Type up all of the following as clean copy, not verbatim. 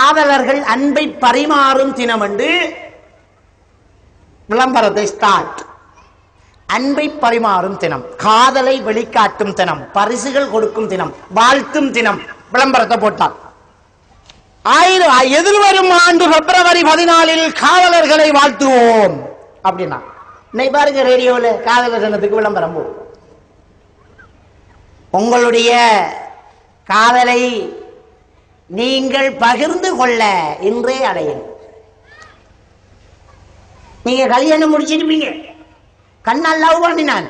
காதலர்கள் அன்பை பரிமாறும் தினம் என்று விளம்பரத்தை ஸ்டார்ட். அன்பை பரிமாறும் தினம், காதலை வெளிக்காட்டும் தினம், பரிசுகள் கொடுக்கும் தினம், வாழ்த்தும் தினம் விளம்பரத்தை போட்டார். எதிர்வரும் ஆண்டு பிப்ரவரி 14 காதலர்களை வாழ்த்துவோம் அப்படின்னா இன்னைக்கு பாருங்க ரேடியோவில் காதலர் தினத்துக்கு விளம்பரம் போடும். உங்களுடைய காதலை நீங்கள் பகிர்ந்து கொள்ள இன்றே அடையும். நீங்க கல்யாணம் முடிச்சிருப்பீங்க, கண்ணால் லவ் பண்ணினான்,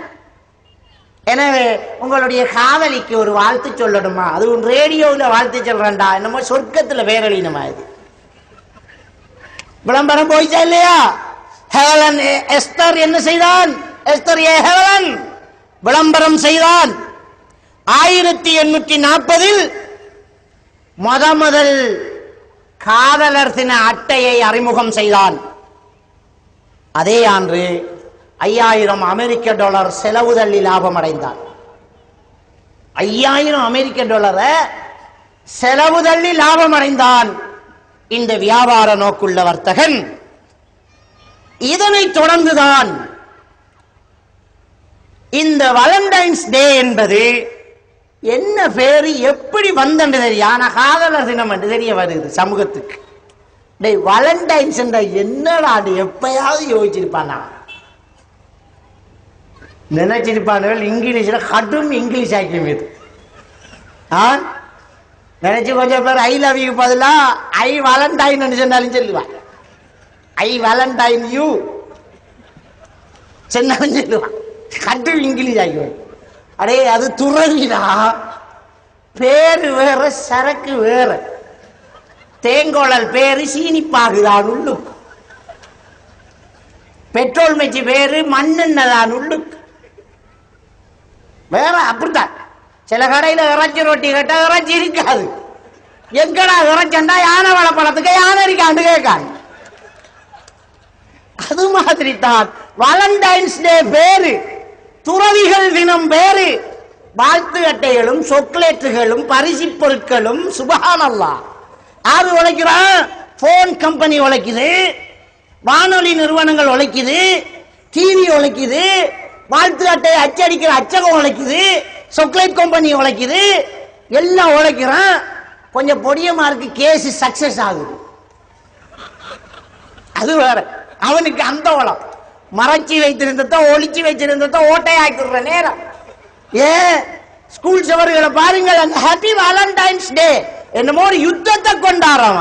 எனவே உங்களுடைய காதலிக்கு ஒரு வாழ்த்து சொல்லணுமா? அது ரேடியோவில் வாழ்த்து சொல்றேன்டா, என்னமோ சொர்க்கத்தில் வேறலினமா இது விளம்பரம் போயிச்சா இல்லையா? ஹெலன் எஸ்தர் என்ன செய்தான்? எஸ்தர் ஹெலன் விளம்பரம் செய்தான். 1840 முதல் காதலர் தின அட்டையை அறிமுகம் செய்தான். அதே ஆண்டு $5000 செலவு தள்ளி லாபம் அடைந்தார். $5000 செலவு தள்ளி லாபம் அடைந்தான் இந்த வியாபார நோக்குள்ள வர்த்தகன். இதனை தொடர்ந்துதான் இந்த வேலண்டைன்ஸ் டே என்பது என்ன பேரு எப்படி வந்தது தெரியும், காதலர் தினம் என்று தெரிய வருது சமூகத்துக்கு. வேலண்டைன்ஸ் என்னடா எப்பயாவது யோசிச்சிருப்பானா? நினைச்சிருப்பார்கள் இங்கிலீஷ்ல கடும் இங்கிலீஷ் ஆக்கியம் இது. நினைச்சு கொஞ்சம் பேர் ஐ லவ் யூ பதிலா ஐ வேலண்டைன் சொன்னாலும் சொல்லுவான். ஐ வேலண்டைன் யூ சொன்னாலும் சொல்லுவான். கடும் இங்கிலீஷ் ஆக்கியம். அடே அது துறவிடா, பேரு வேற சரக்கு வேற. தேங்கோழல் பேரு சீனிப்பாகுதான் உள்ளுக்கு, பெட்ரோல் மெச்சி பேரு மண்ணெண்ணதான் உள்ளுக்கு வேற. அப்படித்தான் சில கடையில இறைச்சி ரொட்டி கேட்டா இறைச்சி இருக்காது. எங்கடா இறைச்சண்டா யானை வளப்பழத்துக்கு யானை இருக்காண்டு கேட்காது. அது மாதிரி தான் வேலண்டைன்ஸ் டே பேரு, துறவிகள் தினம் பேரு. வாழ்த்து அட்டைகளும் சாக்லேட்டுகளும் பரிசு பொருட்களும் சுபஹானல்லாஹ். யாரு உழைக்கிறான்? போன் கம்பெனி உழைக்குது, வானொலி நிறுவனங்கள் உழைக்குது, டிவி உழைக்குது, வாழ்த்து அட்டை அச்சடிக்கிற அச்சகம் உழைக்குது, சாக்லேட் கம்பெனி உழைக்குது, எல்லாம் உழைக்கிறான். கொஞ்சம் பொடியமா இருக்கு, கேஸ் சக்சஸ் ஆகுது. அது வேற. அவனுக்கு அந்த உலம் மறைச்சி வைத்திருந்தத ஒளிச்சு வைத்திருந்தத ஓட்டையாக்கிற நேரம். ஸ்கூல் சவர்களை பாருங்கள், அந்த ஹாப்பி வேலண்டைன்ஸ் டே என்னமோ ஒரு யுத்தத்தை கொண்டாடுறவன்.